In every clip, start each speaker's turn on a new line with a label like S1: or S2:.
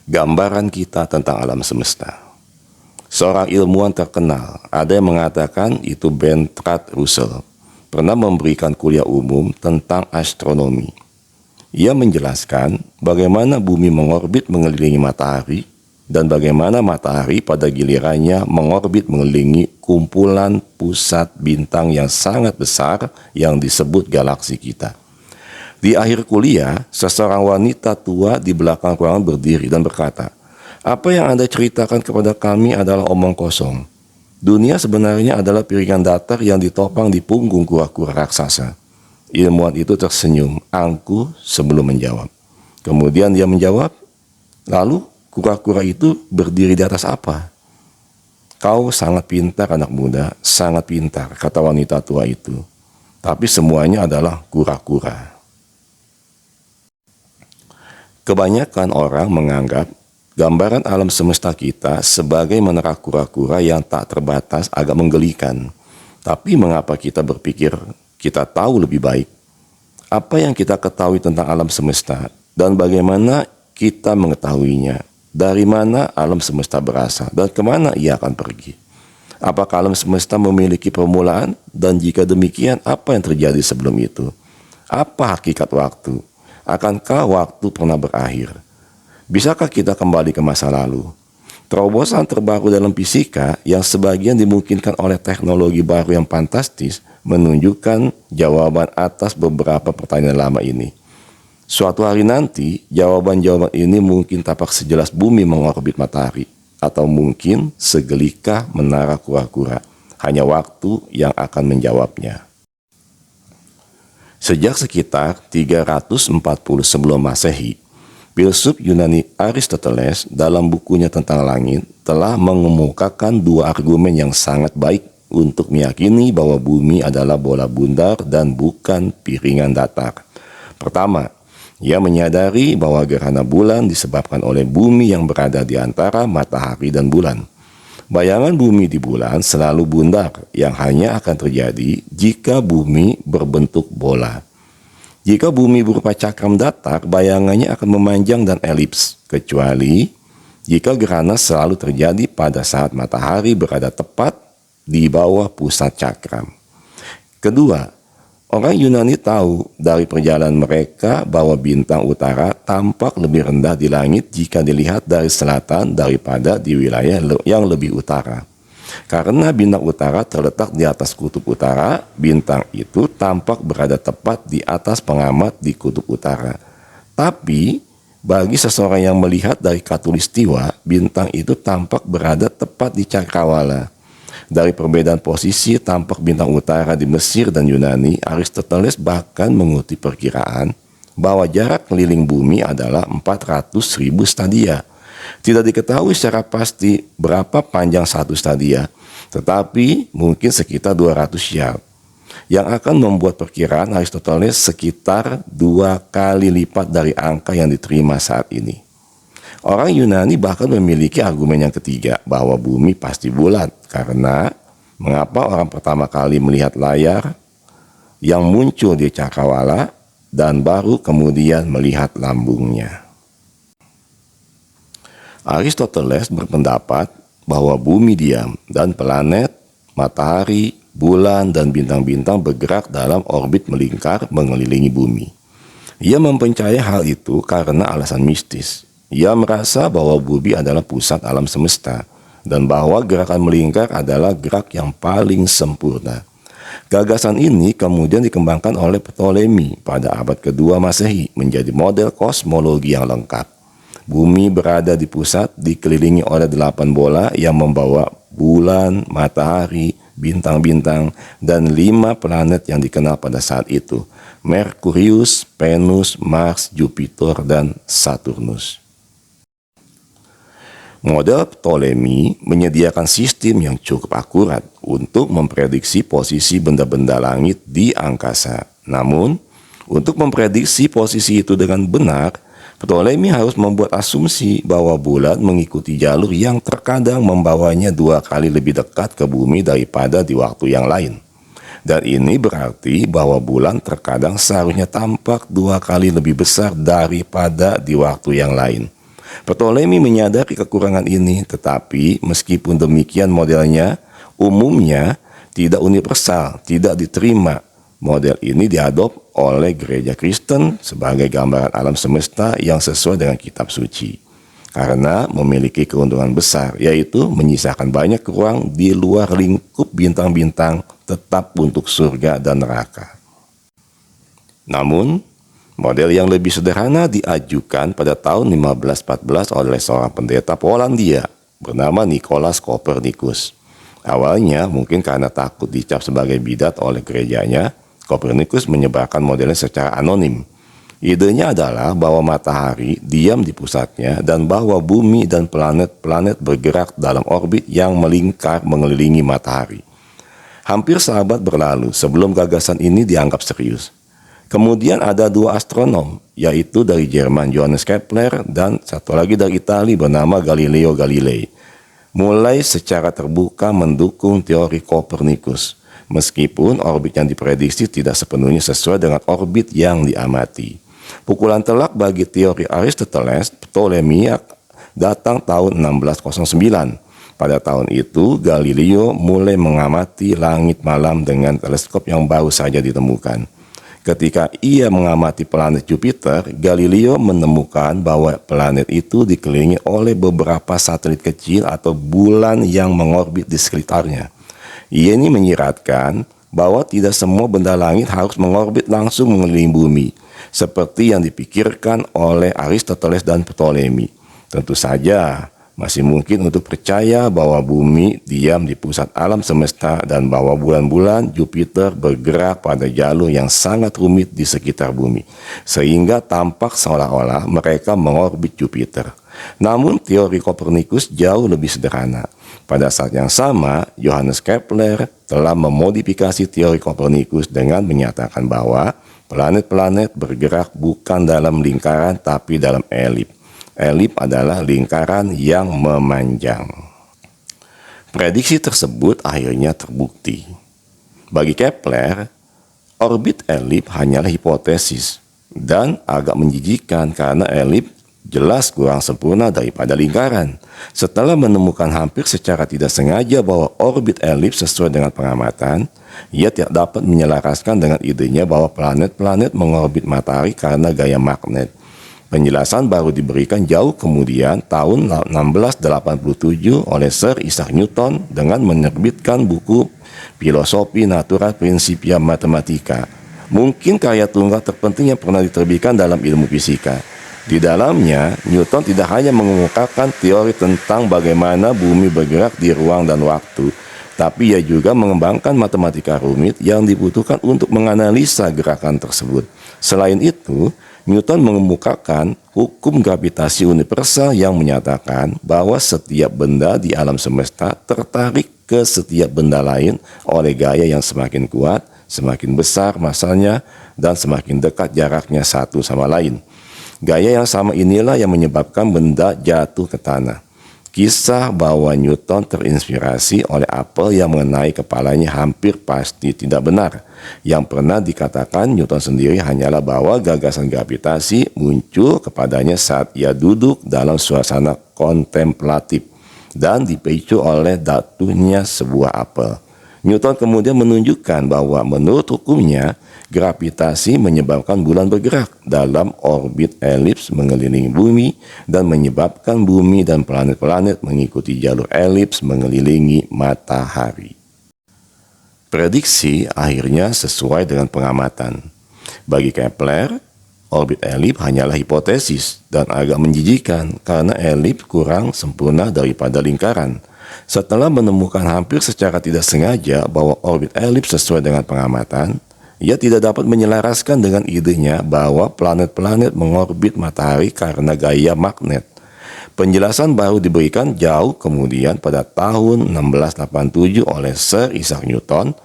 S1: gambaran kita tentang alam semesta. Seorang ilmuwan terkenal, ada yang mengatakan itu Bertrand Russell, pernah memberikan kuliah umum tentang astronomi. Ia menjelaskan bagaimana bumi mengorbit mengelilingi matahari dan bagaimana matahari pada gilirannya mengorbit mengelilingi kumpulan pusat bintang yang sangat besar yang disebut galaksi kita. Di akhir kuliah, seseorang wanita tua di belakang ruangan berdiri dan berkata, "Apa yang Anda ceritakan kepada kami adalah omong kosong. Dunia sebenarnya adalah piringan datar yang ditopang di punggung kura-kura raksasa." Ilmuwan itu tersenyum angkuh sebelum menjawab. Kemudian dia menjawab, "Lalu kura-kura itu berdiri di atas apa?" "Kau sangat pintar anak muda, sangat pintar," kata wanita tua itu. "Tapi semuanya adalah kura-kura." Kebanyakan orang menganggap gambaran alam semesta kita sebagai menara kura-kura yang tak terbatas agak menggelikan. Tapi mengapa kita berpikir kita tahu lebih baik? Apa yang kita ketahui tentang alam semesta dan bagaimana kita mengetahuinya? Dari mana alam semesta berasal dan kemana ia akan pergi? Apakah alam semesta memiliki permulaan? Dan jika demikian, apa yang terjadi sebelum itu? Apa hakikat waktu? Akankah waktu pernah berakhir? Bisakah kita kembali ke masa lalu? Terobosan terbaru dalam fisika yang sebagian dimungkinkan oleh teknologi baru yang fantastis menunjukkan jawaban atas beberapa pertanyaan lama ini. Suatu hari nanti, jawaban-jawaban ini mungkin tampak sejelas bumi mengorbit matahari, atau mungkin segelikah menara kura-kura. Hanya waktu yang akan menjawabnya. Sejak sekitar 340 sebelum Masehi, filsuf Yunani Aristoteles dalam bukunya tentang langit telah mengemukakan dua argumen yang sangat baik untuk meyakini bahwa bumi adalah bola bundar dan bukan piringan datar. Pertama, ia menyadari bahwa gerhana bulan disebabkan oleh bumi yang berada di antara matahari dan bulan. Bayangan bumi di bulan selalu bundar yang hanya akan terjadi jika bumi berbentuk bola. Jika bumi berupa cakram datar, bayangannya akan memanjang dan elips, kecuali jika gerhana selalu terjadi pada saat matahari berada tepat di bawah pusat cakram. Kedua, orang Yunani tahu dari perjalanan mereka bahwa bintang utara tampak lebih rendah di langit jika dilihat dari selatan daripada di wilayah yang lebih utara. Karena bintang utara terletak di atas kutub utara, bintang itu tampak berada tepat di atas pengamat di kutub utara. Tapi, bagi seseorang yang melihat dari khatulistiwa, bintang itu tampak berada tepat di cakrawala. Dari perbedaan posisi tampak bintang utara di Mesir dan Yunani, Aristoteles bahkan mengutip perkiraan bahwa jarak keliling bumi adalah 400.000 stadia. Tidak diketahui secara pasti berapa panjang satu stadia, tetapi mungkin sekitar 200 yard, yang akan membuat perkiraan Aristoteles sekitar 2 kali lipat dari angka yang diterima saat ini. Orang Yunani bahkan memiliki argumen yang ketiga bahwa bumi pasti bulat, karena mengapa orang pertama kali melihat layar yang muncul di cakrawala dan baru kemudian melihat lambungnya. Aristoteles berpendapat bahwa bumi diam dan planet, matahari, bulan, dan bintang-bintang bergerak dalam orbit melingkar mengelilingi bumi. Ia mempercayai hal itu karena alasan mistis. Ia merasa bahwa bumi adalah pusat alam semesta dan bahwa gerakan melingkar adalah gerak yang paling sempurna. Gagasan ini kemudian dikembangkan oleh Ptolemy pada abad kedua Masehi menjadi model kosmologi yang lengkap. Bumi berada di pusat, dikelilingi oleh 8 bola yang membawa bulan, matahari, bintang-bintang, dan 5 planet yang dikenal pada saat itu: Merkurius, Venus, Mars, Jupiter, dan Saturnus. Model Ptolemy menyediakan sistem yang cukup akurat untuk memprediksi posisi benda-benda langit di angkasa. Namun, untuk memprediksi posisi itu dengan benar, Ptolemy harus membuat asumsi bahwa bulan mengikuti jalur yang terkadang membawanya 2 kali lebih dekat ke bumi daripada di waktu yang lain. Dan ini berarti bahwa bulan terkadang seharusnya tampak 2 kali lebih besar daripada di waktu yang lain. Ptolemy menyadari kekurangan ini, tetapi meskipun demikian modelnya umumnya tidak universal, tidak diterima. Model ini diadop oleh gereja Kristen sebagai gambaran alam semesta yang sesuai dengan kitab suci. Karena memiliki keuntungan besar, yaitu menyisakan banyak ruang di luar lingkup bintang-bintang tetap untuk surga dan neraka. Namun, model yang lebih sederhana diajukan pada tahun 1514 oleh seorang pendeta Polandia bernama Nikolaus Kopernikus. Awalnya mungkin karena takut dicap sebagai bidat oleh gerejanya, Kopernikus menyebarkan modelnya secara anonim. Idenya adalah bahwa matahari diam di pusatnya dan bahwa bumi dan planet-planet bergerak dalam orbit yang melingkar mengelilingi matahari. Hampir seabad berlalu sebelum gagasan ini dianggap serius. Kemudian ada dua astronom, yaitu dari Jerman Johannes Kepler dan satu lagi dari Italia bernama Galileo Galilei, mulai secara terbuka mendukung teori Kopernikus, meskipun orbit yang diprediksi tidak sepenuhnya sesuai dengan orbit yang diamati. Pukulan telak bagi teori Aristoteles Ptolemaic datang tahun 1609. Pada tahun itu, Galileo mulai mengamati langit malam dengan teleskop yang baru saja ditemukan. Ketika ia mengamati planet Jupiter, Galileo menemukan bahwa planet itu dikelilingi oleh beberapa satelit kecil atau bulan yang mengorbit di sekitarnya. Ia ini menyiratkan bahwa tidak semua benda langit harus mengorbit langsung mengelilingi bumi, seperti yang dipikirkan oleh Aristoteles dan Ptolemy. Tentu saja, masih mungkin untuk percaya bahwa bumi diam di pusat alam semesta dan bahwa bulan-bulan Jupiter bergerak pada jalur yang sangat rumit di sekitar bumi, sehingga tampak seolah-olah mereka mengorbit Jupiter. Namun teori Kopernikus jauh lebih sederhana. Pada saat yang sama, Johannes Kepler telah memodifikasi teori Kopernikus dengan menyatakan bahwa planet-planet bergerak bukan dalam lingkaran tapi dalam elip. Elip adalah lingkaran yang memanjang. Prediksi tersebut akhirnya terbukti. Bagi Kepler, orbit elip hanyalah hipotesis dan agak menjijikkan karena elip jelas kurang sempurna daripada lingkaran. Setelah menemukan hampir secara tidak sengaja bahwa orbit elips sesuai dengan pengamatan, ia tidak dapat menyelaraskan dengan idenya bahwa planet-planet mengorbit matahari karena gaya magnet. Penjelasan baru diberikan jauh kemudian tahun 1687 oleh Sir Isaac Newton dengan menerbitkan buku Filosofi Natural Principia Mathematica. Mungkin karya tunggal terpenting yang pernah diterbitkan dalam ilmu fisika. Di dalamnya, Newton tidak hanya mengemukakan teori tentang bagaimana bumi bergerak di ruang dan waktu, tapi ia juga mengembangkan matematika rumit yang dibutuhkan untuk menganalisa gerakan tersebut. Selain itu, Newton mengemukakan hukum gravitasi universal yang menyatakan bahwa setiap benda di alam semesta tertarik ke setiap benda lain oleh gaya yang semakin kuat, semakin besar masanya, dan semakin dekat jaraknya satu sama lain. Gaya yang sama inilah yang menyebabkan benda jatuh ke tanah. Kisah bahwa Newton terinspirasi oleh apel yang mengenai kepalanya hampir pasti tidak benar. Yang pernah dikatakan Newton sendiri hanyalah bahwa gagasan gravitasi muncul kepadanya saat ia duduk dalam suasana kontemplatif dan dipicu oleh jatuhnya sebuah apel. Newton kemudian menunjukkan bahwa menurut hukumnya, gravitasi menyebabkan bulan bergerak dalam orbit elips mengelilingi bumi dan menyebabkan bumi dan planet-planet mengikuti jalur elips mengelilingi matahari. Prediksi akhirnya sesuai dengan pengamatan. Bagi Kepler, orbit elips hanyalah hipotesis dan agak menjijikan karena elips kurang sempurna daripada lingkaran. Setelah menemukan hampir secara tidak sengaja bahwa orbit elips sesuai dengan pengamatan, ia tidak dapat menyelaraskan dengan idenya bahwa planet-planet mengorbit matahari karena gaya magnet. Penjelasan baru diberikan jauh kemudian pada tahun 1687 oleh Sir Isaac Newton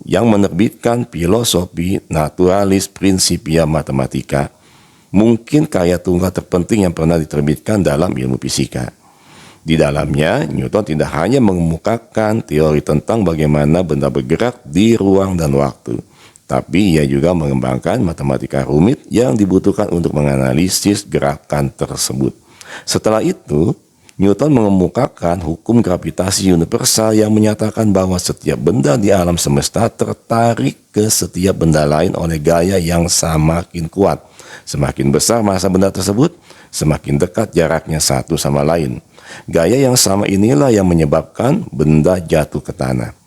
S1: yang menerbitkan Filosofi Naturalis Principia Mathematica, mungkin karya tunggal terpenting yang pernah diterbitkan dalam ilmu fisika. Di dalamnya, Newton tidak hanya mengemukakan teori tentang bagaimana benda bergerak di ruang dan waktu, tapi ia juga mengembangkan matematika rumit yang dibutuhkan untuk menganalisis gerakan tersebut. Setelah itu, Newton mengemukakan hukum gravitasi universal yang menyatakan bahwa setiap benda di alam semesta tertarik ke setiap benda lain oleh gaya yang semakin kuat. Semakin besar massa benda tersebut, semakin dekat jaraknya satu sama lain. Gaya yang sama inilah yang menyebabkan benda jatuh ke tanah.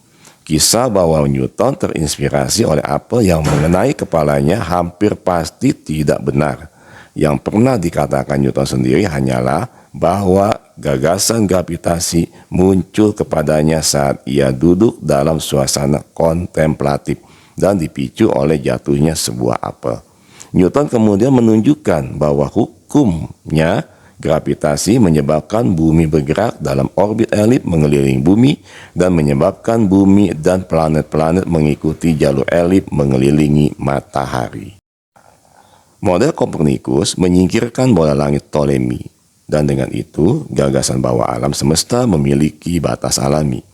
S1: Kisah bahwa Newton terinspirasi oleh apel yang mengenai kepalanya hampir pasti tidak benar. Yang pernah dikatakan Newton sendiri hanyalah bahwa gagasan gravitasi muncul kepadanya saat ia duduk dalam suasana kontemplatif dan dipicu oleh jatuhnya sebuah apel. Newton kemudian menunjukkan bahwa hukumnya gravitasi menyebabkan bumi bergerak dalam orbit elip mengelilingi bumi dan menyebabkan bumi dan planet-planet mengikuti jalur elip mengelilingi matahari. Model Kopernikus menyingkirkan bola langit Ptolemy, dan dengan itu gagasan bahwa alam semesta memiliki batas alami.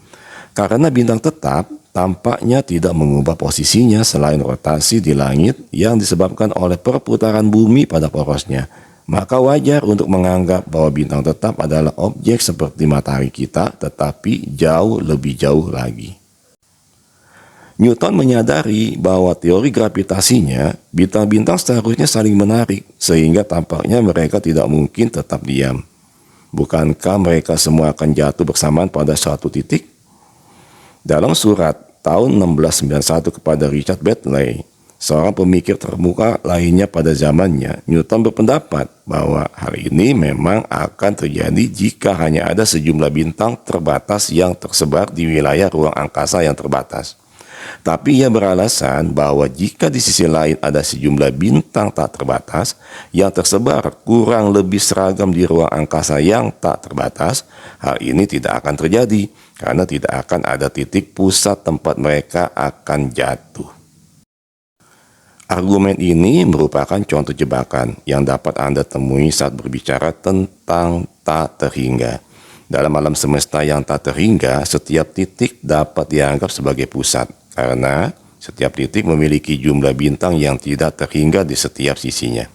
S1: Karena bintang tetap tampaknya tidak mengubah posisinya selain rotasi di langit yang disebabkan oleh perputaran bumi pada porosnya, maka wajar untuk menganggap bahwa bintang tetap adalah objek seperti matahari kita, tetapi jauh lebih jauh lagi. Newton menyadari bahwa teori gravitasinya, bintang-bintang seharusnya saling menarik, sehingga tampaknya mereka tidak mungkin tetap diam. Bukankah mereka semua akan jatuh bersamaan pada suatu titik? Dalam surat tahun 1691 kepada Richard Bentley, seorang pemikir terbuka lainnya pada zamannya, Newton berpendapat bahwa hal ini memang akan terjadi jika hanya ada sejumlah bintang terbatas yang tersebar di wilayah ruang angkasa yang terbatas. Tapi ia beralasan bahwa jika di sisi lain ada sejumlah bintang tak terbatas yang tersebar kurang lebih seragam di ruang angkasa yang tak terbatas, hal ini tidak akan terjadi karena tidak akan ada titik pusat tempat mereka akan jatuh. Argumen ini merupakan contoh jebakan yang dapat Anda temui saat berbicara tentang tak terhingga. Dalam alam semesta yang tak terhingga, setiap titik dapat dianggap sebagai pusat, karena setiap titik memiliki jumlah bintang yang tidak terhingga di setiap sisinya.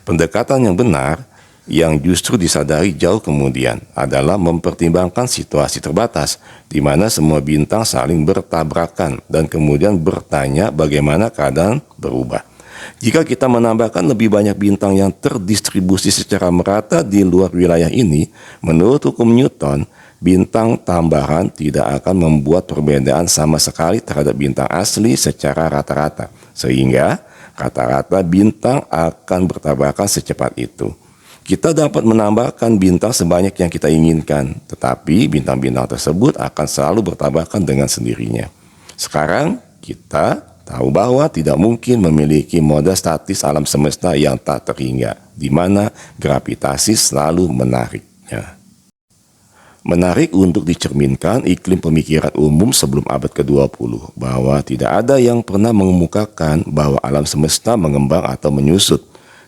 S1: Pendekatan yang benar, yang justru disadari jauh kemudian, adalah mempertimbangkan situasi terbatas, di mana semua bintang saling bertabrakan dan kemudian bertanya bagaimana keadaan berubah. Jika kita menambahkan lebih banyak bintang yang terdistribusi secara merata di luar wilayah ini, menurut hukum Newton, bintang tambahan tidak akan membuat perbedaan sama sekali terhadap bintang asli secara rata-rata, sehingga rata-rata bintang akan bertabrakan secepat itu. Kita dapat menambahkan bintang sebanyak yang kita inginkan, tetapi bintang-bintang tersebut akan selalu bertabrakan dengan sendirinya. Sekarang kita tahu bahwa tidak mungkin memiliki model statis alam semesta yang tak terhingga, di mana gravitasi selalu menariknya. Menarik untuk dicerminkan iklim pemikiran umum sebelum abad ke-20, bahwa tidak ada yang pernah mengemukakan bahwa alam semesta mengembang atau menyusut.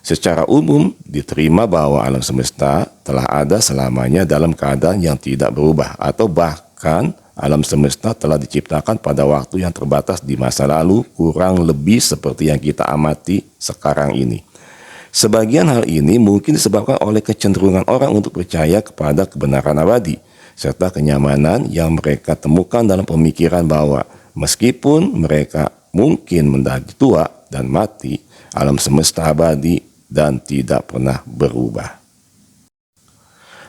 S1: Secara umum, diterima bahwa alam semesta telah ada selamanya dalam keadaan yang tidak berubah, atau bahkan alam semesta telah diciptakan pada waktu yang terbatas di masa lalu, kurang lebih seperti yang kita amati sekarang ini. Sebagian hal ini mungkin disebabkan oleh kecenderungan orang untuk percaya kepada kebenaran abadi, serta kenyamanan yang mereka temukan dalam pemikiran bahwa meskipun mereka mungkin menjadi tua dan mati, alam semesta abadi dan tidak pernah berubah.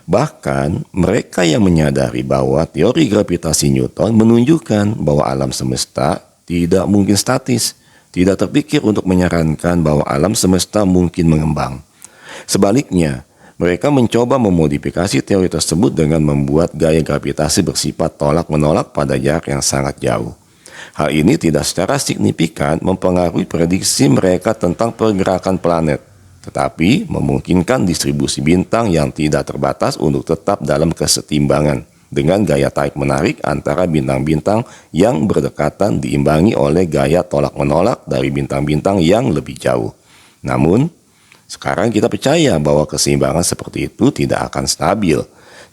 S1: Bahkan mereka yang menyadari bahwa teori gravitasi Newton menunjukkan bahwa alam semesta tidak mungkin statis, tidak terpikir untuk menyarankan bahwa alam semesta mungkin mengembang. Sebaliknya, mereka mencoba memodifikasi teori tersebut dengan membuat gaya gravitasi bersifat tolak-menolak pada jarak yang sangat jauh. Hal ini tidak secara signifikan mempengaruhi prediksi mereka tentang pergerakan planet, tetapi memungkinkan distribusi bintang yang tidak terbatas untuk tetap dalam kesetimbangan, dengan gaya tarik-menarik antara bintang-bintang yang berdekatan diimbangi oleh gaya tolak-menolak dari bintang-bintang yang lebih jauh. Namun, sekarang kita percaya bahwa keseimbangan seperti itu tidak akan stabil.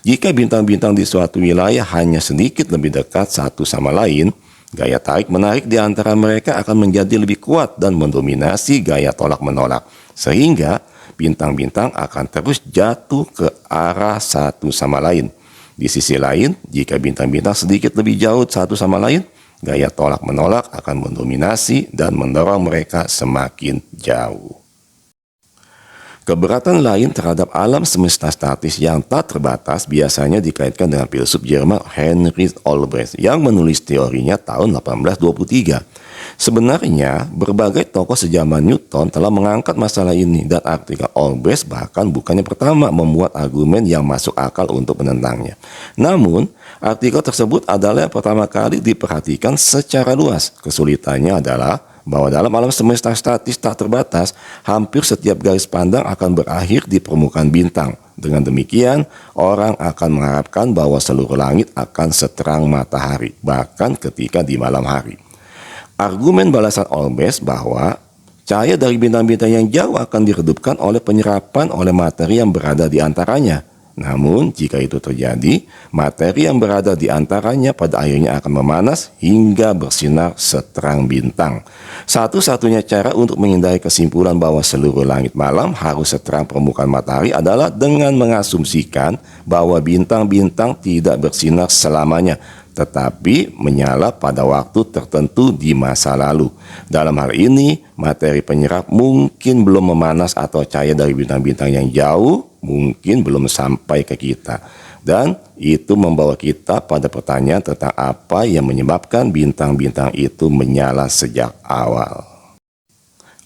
S1: Jika bintang-bintang di suatu wilayah hanya sedikit lebih dekat satu sama lain, gaya tarik-menarik di antara mereka akan menjadi lebih kuat dan mendominasi gaya tolak-menolak, sehingga bintang-bintang akan terus jatuh ke arah satu sama lain. Di sisi lain, jika bintang-bintang sedikit lebih jauh satu sama lain, gaya tolak-menolak akan mendominasi dan mendorong mereka semakin jauh. Keberatan lain terhadap alam semesta statis yang tak terbatas biasanya dikaitkan dengan filsuf Jerman Heinrich Olbrecht yang menulis teorinya tahun 1823. Sebenarnya, berbagai tokoh sejaman Newton telah mengangkat masalah ini dan artikel Olbrecht bahkan bukannya pertama membuat argumen yang masuk akal untuk menentangnya. Namun, artikel tersebut adalah yang pertama kali diperhatikan secara luas. Kesulitannya adalah bahwa dalam alam semesta statis tak terbatas, hampir setiap garis pandang akan berakhir di permukaan bintang. Dengan demikian, orang akan mengharapkan bahwa seluruh langit akan seterang matahari, bahkan ketika di malam hari. Argumen balasan Olbrecht bahwa cahaya dari bintang-bintang yang jauh akan diredupkan oleh penyerapan oleh materi yang berada di antaranya. Namun, jika itu terjadi, materi yang berada di antaranya pada akhirnya akan memanas hingga bersinar seterang bintang. Satu-satunya cara untuk menghindari kesimpulan bahwa seluruh langit malam harus seterang permukaan matahari adalah dengan mengasumsikan bahwa bintang-bintang tidak bersinar selamanya, tetapi menyala pada waktu tertentu di masa lalu. Dalam hal ini, materi penyerap mungkin belum memanas atau cahaya dari bintang-bintang yang jauh mungkin belum sampai ke kita. Dan itu membawa kita pada pertanyaan tentang apa yang menyebabkan bintang-bintang itu menyala sejak awal.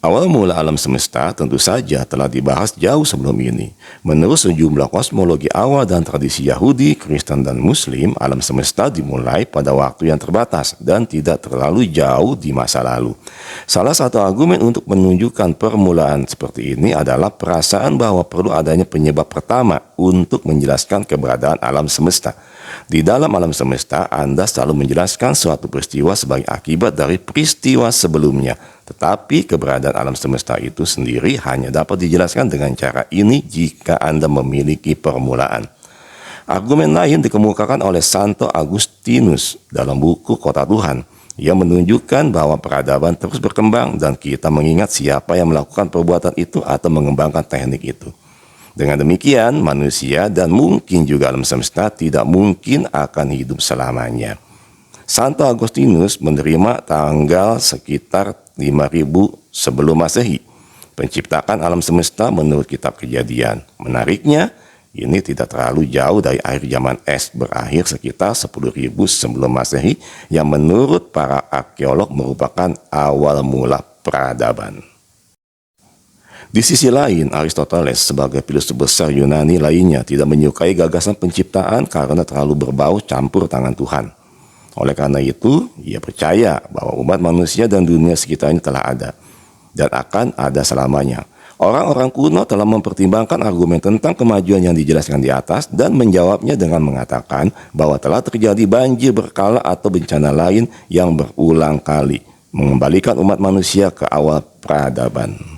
S1: Awal mula alam semesta tentu saja telah dibahas jauh sebelum ini. Menurut sejumlah kosmologi awal dan tradisi Yahudi, Kristen, dan Muslim, alam semesta dimulai pada waktu yang terbatas dan tidak terlalu jauh di masa lalu. Salah satu argumen untuk menunjukkan permulaan seperti ini adalah perasaan bahwa perlu adanya penyebab pertama untuk menjelaskan keberadaan alam semesta. Di dalam alam semesta, Anda selalu menjelaskan suatu peristiwa sebagai akibat dari peristiwa sebelumnya. Tetapi keberadaan alam semesta itu sendiri hanya dapat dijelaskan dengan cara ini jika Anda memiliki permulaan. Argumen lain dikemukakan oleh Santo Agustinus dalam buku Kota Tuhan. Ia menunjukkan bahwa peradaban terus berkembang dan kita mengingat siapa yang melakukan perbuatan itu atau mengembangkan teknik itu. Dengan demikian, manusia dan mungkin juga alam semesta tidak mungkin akan hidup selamanya. Santo Agustinus menerima tanggal sekitar 5000 sebelum Masehi, penciptaan alam semesta menurut kitab Kejadian. Menariknya, ini tidak terlalu jauh dari akhir zaman es berakhir sekitar 10.000 sebelum Masehi yang menurut para arkeolog merupakan awal mula peradaban. Di sisi lain, Aristoteles sebagai filsuf besar Yunani lainnya tidak menyukai gagasan penciptaan karena terlalu berbau campur tangan Tuhan. Oleh karena itu, ia percaya bahwa umat manusia dan dunia sekitarnya telah ada dan akan ada selamanya. Orang-orang kuno telah mempertimbangkan argumen tentang kemajuan yang dijelaskan di atas dan menjawabnya dengan mengatakan bahwa telah terjadi banjir berkala atau bencana lain yang berulang kali, mengembalikan umat manusia ke awal peradaban.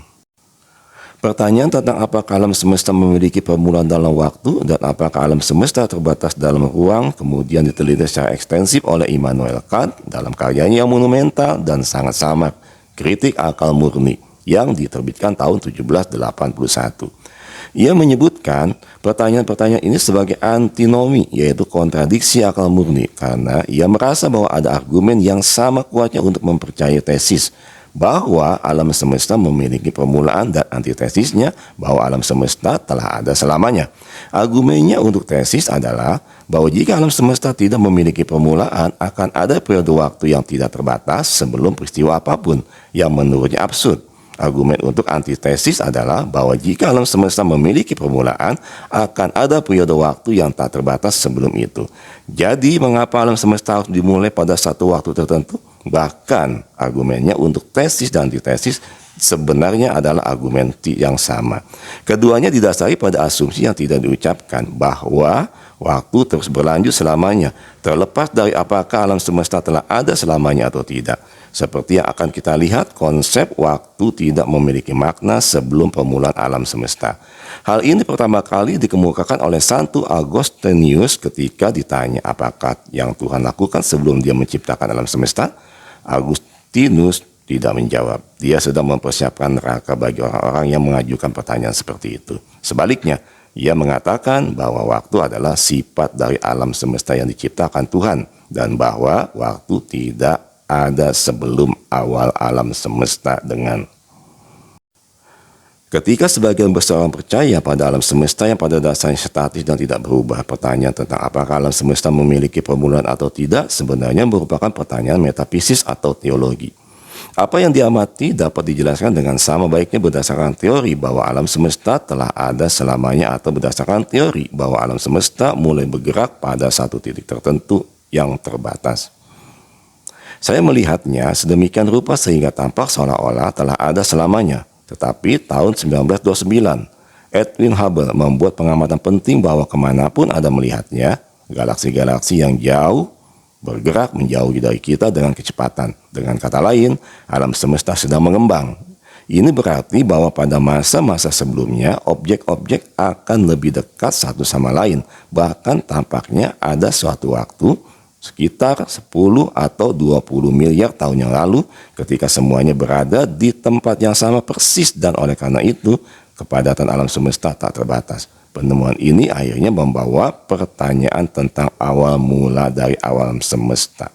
S1: Pertanyaan tentang apakah alam semesta memiliki permulaan dalam waktu dan apakah alam semesta terbatas dalam ruang kemudian diteliti secara ekstensif oleh Immanuel Kant dalam karyanya yang monumental dan sangat samar, Kritik Akal Murni, yang diterbitkan tahun 1781. Ia menyebutkan pertanyaan-pertanyaan ini sebagai antinomi, yaitu kontradiksi akal murni, karena ia merasa bahwa ada argumen yang sama kuatnya untuk mempercayai tesis bahwa alam semesta memiliki permulaan dan antitesisnya bahwa alam semesta telah ada selamanya. Argumennya untuk tesis adalah bahwa jika alam semesta tidak memiliki permulaan, akan ada periode waktu yang tidak terbatas sebelum peristiwa apapun, yang menurutnya absurd. Argumen untuk antitesis adalah bahwa jika alam semesta memiliki permulaan, akan ada periode waktu yang tak terbatas sebelum itu. Jadi, mengapa alam semesta harus dimulai pada satu waktu tertentu? Bahkan, argumennya untuk tesis dan antitesis sebenarnya adalah argumen yang sama. Keduanya didasari pada asumsi yang tidak diucapkan bahwa waktu terus berlanjut selamanya, terlepas dari apakah alam semesta telah ada selamanya atau tidak. Seperti yang akan kita lihat, konsep waktu tidak memiliki makna sebelum permulaan alam semesta. Hal ini pertama kali dikemukakan oleh Santo Agustinus ketika ditanya apakah yang Tuhan lakukan sebelum dia menciptakan alam semesta. Agustinus tidak menjawab. Dia sedang mempersiapkan neraka bagi orang-orang yang mengajukan pertanyaan seperti itu. Sebaliknya, ia mengatakan bahwa waktu adalah sifat dari alam semesta yang diciptakan Tuhan, dan bahwa waktu tidak ada sebelum awal alam semesta dengan. Ketika sebagian besar orang percaya pada alam semesta yang pada dasarnya statis dan tidak berubah, pertanyaan tentang apakah alam semesta memiliki permulaan atau tidak sebenarnya merupakan pertanyaan metafisis atau teologi. Apa yang diamati dapat dijelaskan dengan sama baiknya berdasarkan teori bahwa alam semesta telah ada selamanya atau berdasarkan teori bahwa alam semesta mulai bergerak pada satu titik tertentu yang terbatas. Saya melihatnya sedemikian rupa sehingga tampak seolah-olah telah ada selamanya. Tetapi tahun 1929, Edwin Hubble membuat pengamatan penting bahwa kemanapun Anda melihatnya, galaksi-galaksi yang jauh bergerak menjauhi dari kita dengan kecepatan. Dengan kata lain, alam semesta sedang mengembang. Ini berarti bahwa pada masa-masa sebelumnya, objek-objek akan lebih dekat satu sama lain. Bahkan tampaknya ada suatu waktu, sekitar 10 atau 20 miliar tahun yang lalu, ketika semuanya berada di tempat yang sama persis, dan oleh karena itu, kepadatan alam semesta tak terbatas. Penemuan ini akhirnya membawa pertanyaan tentang awal mula dari alam semesta.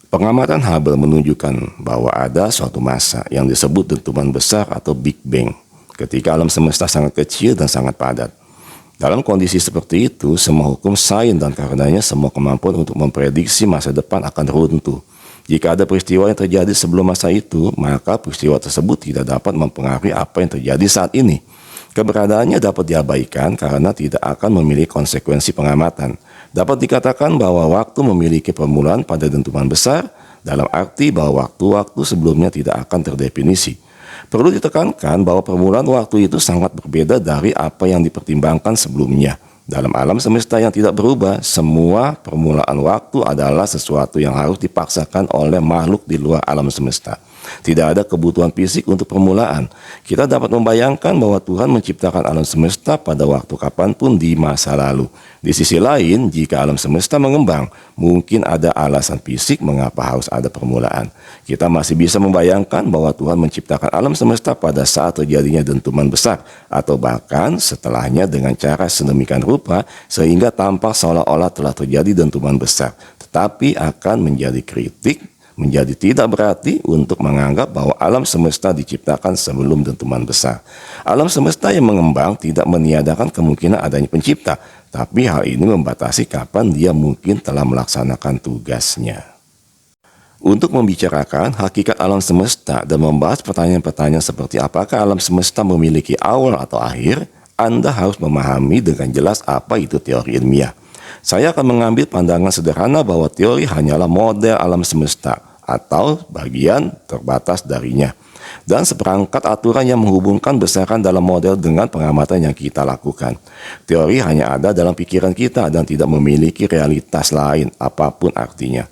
S1: Pengamatan Hubble menunjukkan bahwa ada suatu masa yang disebut dentuman besar atau Big Bang, ketika alam semesta sangat kecil dan sangat padat. Dalam kondisi seperti itu, semua hukum sains dan karenanya semua kemampuan untuk memprediksi masa depan akan runtuh. Jika ada peristiwa yang terjadi sebelum masa itu, maka peristiwa tersebut tidak dapat mempengaruhi apa yang terjadi saat ini. Keberadaannya dapat diabaikan karena tidak akan memiliki konsekuensi pengamatan. Dapat dikatakan bahwa waktu memiliki permulaan pada dentuman besar, dalam arti bahwa waktu-waktu sebelumnya tidak akan terdefinisi. Perlu ditekankan bahwa permulaan waktu itu sangat berbeda dari apa yang dipertimbangkan sebelumnya. Dalam alam semesta yang tidak berubah, semua permulaan waktu adalah sesuatu yang harus dipaksakan oleh makhluk di luar alam semesta. Tidak ada kebutuhan fisik untuk permulaan. Kita dapat membayangkan bahwa Tuhan menciptakan alam semesta pada waktu kapanpun di masa lalu. Di sisi lain, jika alam semesta mengembang, mungkin ada alasan fisik mengapa harus ada permulaan. Kita masih bisa membayangkan bahwa Tuhan menciptakan alam semesta pada saat terjadinya dentuman besar, atau bahkan setelahnya dengan cara sedemikian rupa sehingga tampak seolah-olah telah terjadi dentuman besar. Tetapi akan menjadi tidak berarti untuk menganggap bahwa alam semesta diciptakan sebelum dentuman besar. Alam semesta yang mengembang tidak meniadakan kemungkinan adanya pencipta, tapi hal ini membatasi kapan dia mungkin telah melaksanakan tugasnya. Untuk membicarakan hakikat alam semesta dan membahas pertanyaan-pertanyaan seperti apakah alam semesta memiliki awal atau akhir, Anda harus memahami dengan jelas apa itu teori ilmiah. Saya akan mengambil pandangan sederhana bahwa teori hanyalah model alam semesta atau bagian terbatas darinya, dan seperangkat aturan yang menghubungkan besaran dalam model dengan pengamatan yang kita lakukan. Teori hanya ada dalam pikiran kita dan tidak memiliki realitas lain, apapun artinya.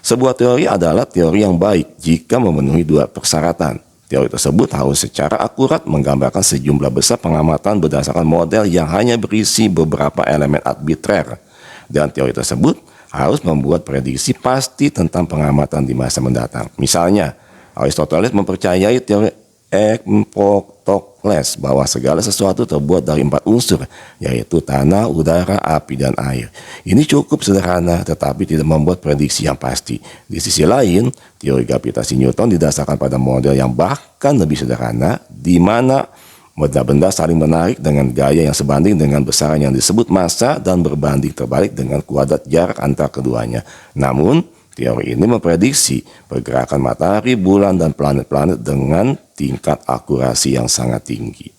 S1: Sebuah teori adalah teori yang baik jika memenuhi dua persyaratan. Teori tersebut harus secara akurat menggambarkan sejumlah besar pengamatan berdasarkan model yang hanya berisi beberapa elemen arbitrer. Dan teori tersebut harus membuat prediksi pasti tentang pengamatan di masa mendatang. Misalnya, Aristoteles mempercayai teori Empedokles bahwa segala sesuatu terbuat dari 4 unsur, yaitu tanah, udara, api, dan air. Ini cukup sederhana, tetapi tidak membuat prediksi yang pasti. Di sisi lain, teori gravitasi Newton didasarkan pada model yang bahkan lebih sederhana, di mana benda-benda saling menarik dengan gaya yang sebanding dengan besaran yang disebut massa dan berbanding terbalik dengan kuadrat jarak antara keduanya. Namun, teori ini memprediksi pergerakan matahari, bulan, dan planet-planet dengan tingkat akurasi yang sangat tinggi.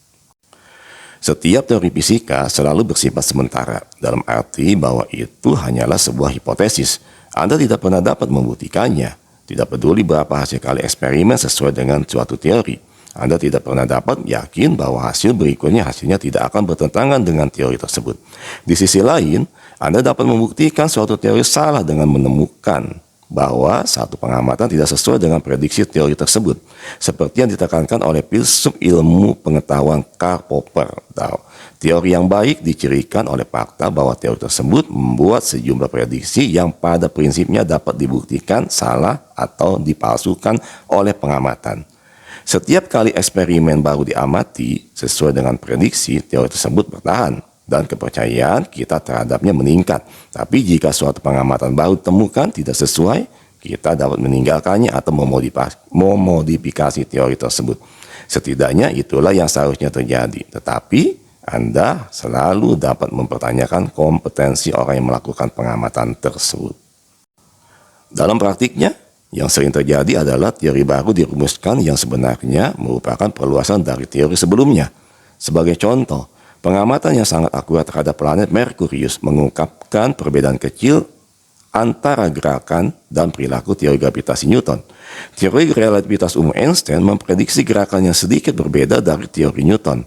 S1: Setiap teori fisika selalu bersifat sementara, dalam arti bahwa itu hanyalah sebuah hipotesis. Anda tidak pernah dapat membuktikannya. Tidak peduli berapa hasil kali eksperimen sesuai dengan suatu teori. Anda tidak pernah dapat yakin bahwa hasil berikutnya hasilnya tidak akan bertentangan dengan teori tersebut. Di sisi lain, Anda dapat membuktikan suatu teori salah dengan menemukan bahwa satu pengamatan tidak sesuai dengan prediksi teori tersebut, seperti yang ditekankan oleh filsuf ilmu pengetahuan Karl Popper. Teori yang baik dicirikan oleh fakta bahwa teori tersebut membuat sejumlah prediksi yang pada prinsipnya dapat dibuktikan salah atau dipalsukan oleh pengamatan. Setiap kali eksperimen baru diamati sesuai dengan prediksi, teori tersebut bertahan dan kepercayaan kita terhadapnya meningkat. Tapi jika suatu pengamatan baru ditemukan tidak sesuai, kita dapat meninggalkannya atau memodifikasi teori tersebut. Setidaknya itulah yang seharusnya terjadi. Tetapi Anda selalu dapat mempertanyakan kompetensi orang yang melakukan pengamatan tersebut. Dalam praktiknya, yang sering terjadi adalah teori baru dirumuskan yang sebenarnya merupakan perluasan dari teori sebelumnya. Sebagai contoh, pengamatan yang sangat akurat terhadap planet Merkurius mengungkapkan perbedaan kecil antara gerakan dan perilaku teori gravitasi Newton. Teori relativitas umum Einstein memprediksi gerakan yang sedikit berbeda dari teori Newton.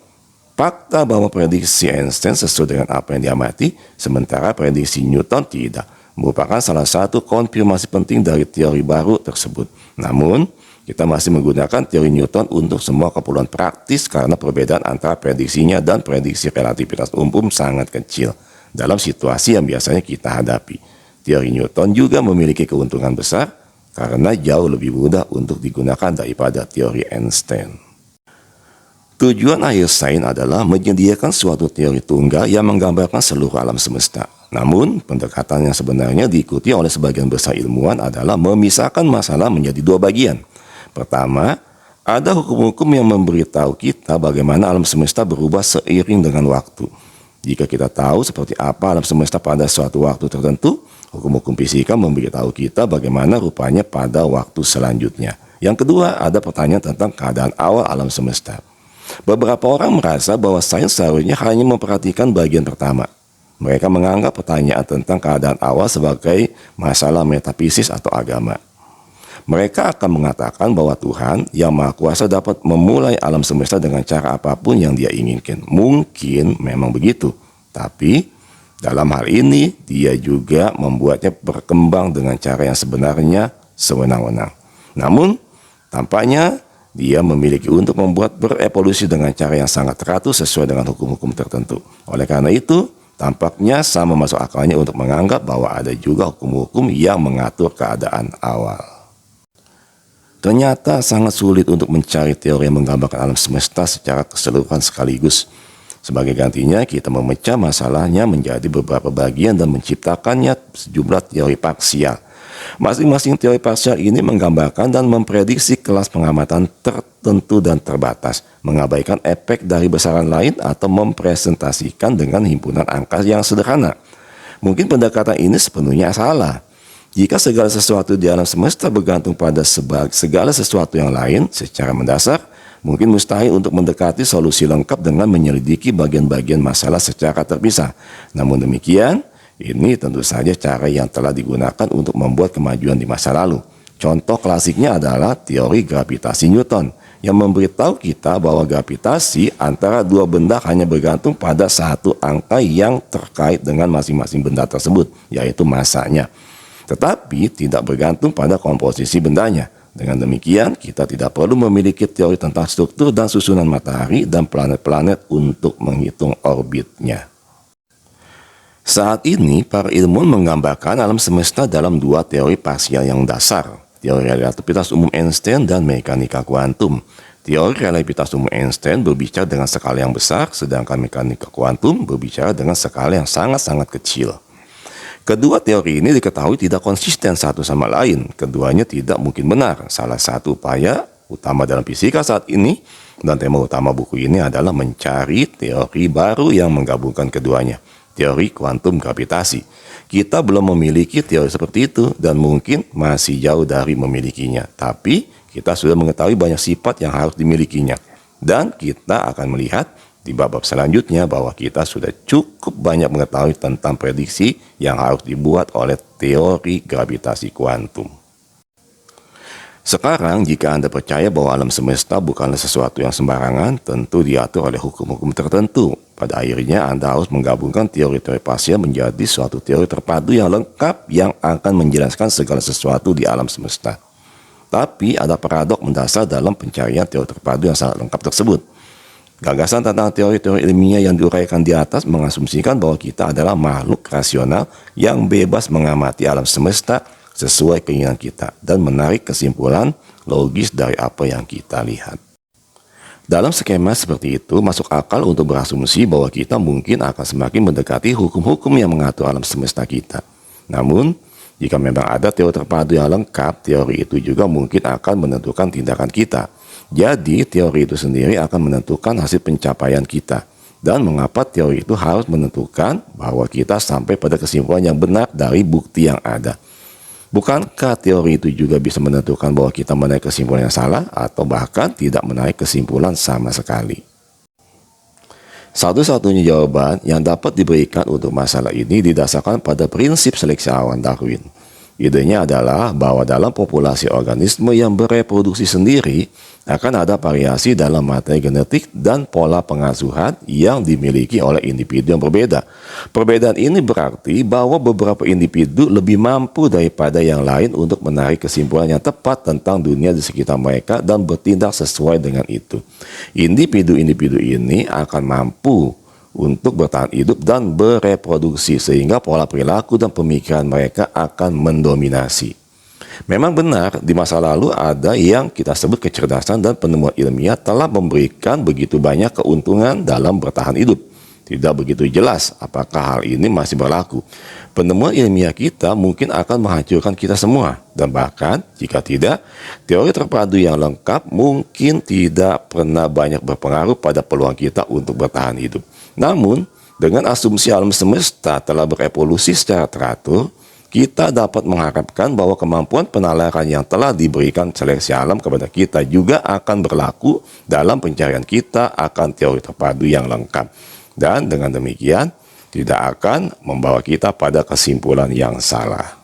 S1: Fakta bahwa prediksi Einstein sesuai dengan apa yang diamati, sementara prediksi Newton tidak, merupakan salah satu konfirmasi penting dari teori baru tersebut. Namun, kita masih menggunakan teori Newton untuk semua keperluan praktis karena perbedaan antara prediksinya dan prediksi relativitas umum sangat kecil dalam situasi yang biasanya kita hadapi. Teori Newton juga memiliki keuntungan besar karena jauh lebih mudah untuk digunakan daripada teori Einstein. Tujuan akhir sains adalah menyediakan suatu teori tunggal yang menggambarkan seluruh alam semesta. Namun, pendekatan yang sebenarnya diikuti oleh sebagian besar ilmuwan adalah memisahkan masalah menjadi dua bagian. Pertama, ada hukum-hukum yang memberitahu kita bagaimana alam semesta berubah seiring dengan waktu. Jika kita tahu seperti apa alam semesta pada suatu waktu tertentu, hukum-hukum fisika memberitahu kita bagaimana rupanya pada waktu selanjutnya. Yang kedua, ada pertanyaan tentang keadaan awal alam semesta. Beberapa orang merasa bahwa sains seharusnya hanya memperhatikan bagian pertama. Mereka menganggap pertanyaan tentang keadaan awal sebagai masalah metafisis atau agama. Mereka akan mengatakan bahwa Tuhan yang Maha Kuasa dapat memulai alam semesta dengan cara apapun yang Dia inginkan. Mungkin memang begitu, tapi dalam hal ini Dia juga membuatnya berkembang dengan cara yang sebenarnya sewenang-wenang. Namun, tampaknya Dia memiliki untuk membuat berevolusi dengan cara yang sangat teratur sesuai dengan hukum-hukum tertentu. Oleh karena itu, tampaknya sama masuk akalnya untuk menganggap bahwa ada juga hukum-hukum yang mengatur keadaan awal. Ternyata sangat sulit untuk mencari teori yang menggambarkan alam semesta secara keseluruhan sekaligus. Sebagai gantinya, kita memecah masalahnya menjadi beberapa bagian dan menciptakannya sejumlah teori parsial. Masing-masing teori parsial ini menggambarkan dan memprediksi kelas pengamatan tertentu dan terbatas, mengabaikan efek dari besaran lain atau mempresentasikan dengan himpunan angka yang sederhana. Mungkin pendekatan ini sepenuhnya salah. Jika segala sesuatu di alam semesta bergantung pada segala sesuatu yang lain secara mendasar, mungkin mustahil untuk mendekati solusi lengkap dengan menyelidiki bagian-bagian masalah secara terpisah. Namun demikian, ini tentu saja cara yang telah digunakan untuk membuat kemajuan di masa lalu. Contoh klasiknya adalah teori gravitasi Newton, yang memberitahu kita bahwa gravitasi antara dua benda hanya bergantung pada satu angka yang terkait dengan masing-masing benda tersebut, yaitu masanya. Tetapi tidak bergantung pada komposisi bendanya. Dengan demikian, kita tidak perlu memiliki teori tentang struktur dan susunan matahari dan planet-planet untuk menghitung orbitnya. Saat ini, para ilmuwan menggambarkan alam semesta dalam dua teori parsial yang dasar, teori relativitas umum Einstein dan mekanika kuantum. Teori relativitas umum Einstein berbicara dengan skala yang besar, sedangkan mekanika kuantum berbicara dengan skala yang sangat-sangat kecil. Kedua teori ini diketahui tidak konsisten satu sama lain, keduanya tidak mungkin benar. Salah satu upaya utama dalam fisika saat ini, dan tema utama buku ini adalah mencari teori baru yang menggabungkan keduanya. Teori kuantum gravitasi. Kita belum memiliki teori seperti itu dan mungkin masih jauh dari memilikinya. Tapi kita sudah mengetahui banyak sifat yang harus dimilikinya. Dan kita akan melihat di bab selanjutnya bahwa kita sudah cukup banyak mengetahui tentang prediksi yang harus dibuat oleh teori gravitasi kuantum. Sekarang, jika Anda percaya bahwa alam semesta bukanlah sesuatu yang sembarangan, tentu diatur oleh hukum-hukum tertentu. Pada akhirnya, Anda harus menggabungkan teori-teori parsial menjadi suatu teori terpadu yang lengkap yang akan menjelaskan segala sesuatu di alam semesta. Tapi, ada paradok mendasar dalam pencarian teori terpadu yang sangat lengkap tersebut. Gagasan tentang teori-teori ilmiah yang diuraikan di atas mengasumsikan bahwa kita adalah makhluk rasional yang bebas mengamati alam semesta sesuai keinginan kita dan menarik kesimpulan logis dari apa yang kita lihat. Dalam skema seperti itu, masuk akal untuk berasumsi bahwa kita mungkin akan semakin mendekati hukum-hukum yang mengatur alam semesta kita. Namun, jika memang ada teori terpadu yang lengkap, teori itu juga mungkin akan menentukan tindakan kita. Jadi, teori itu sendiri akan menentukan hasil pencapaian kita. Dan mengapa teori itu harus menentukan bahwa kita sampai pada kesimpulan yang benar dari bukti yang ada. Bukankah teori itu juga bisa menentukan bahwa kita menarik kesimpulan yang salah atau bahkan tidak menarik kesimpulan sama sekali? Satu-satunya jawaban yang dapat diberikan untuk masalah ini didasarkan pada prinsip seleksi awan Darwin. Idenya adalah bahwa dalam populasi organisme yang bereproduksi sendiri akan ada variasi dalam materi genetik dan pola pengasuhan yang dimiliki oleh individu yang berbeda. Perbedaan ini berarti bahwa beberapa individu lebih mampu daripada yang lain untuk menarik kesimpulan yang tepat tentang dunia di sekitar mereka dan bertindak sesuai dengan itu. Individu-individu ini akan mampu untuk bertahan hidup dan bereproduksi sehingga pola perilaku dan pemikiran mereka akan mendominasi. Memang benar di masa lalu ada yang kita sebut kecerdasan dan penemuan ilmiah telah memberikan begitu banyak keuntungan dalam bertahan hidup. Tidak begitu jelas apakah hal ini masih berlaku. Penemuan ilmiah kita mungkin akan menghancurkan kita semua. Dan bahkan jika tidak, teori terpadu yang lengkap mungkin tidak pernah banyak berpengaruh pada peluang kita untuk bertahan hidup. Namun, dengan asumsi alam semesta telah berevolusi secara teratur, kita dapat mengharapkan bahwa kemampuan penalaran yang telah diberikan seleksi alam kepada kita juga akan berlaku dalam pencarian kita akan teori terpadu yang lengkap. Dan dengan demikian, tidak akan membawa kita pada kesimpulan yang salah.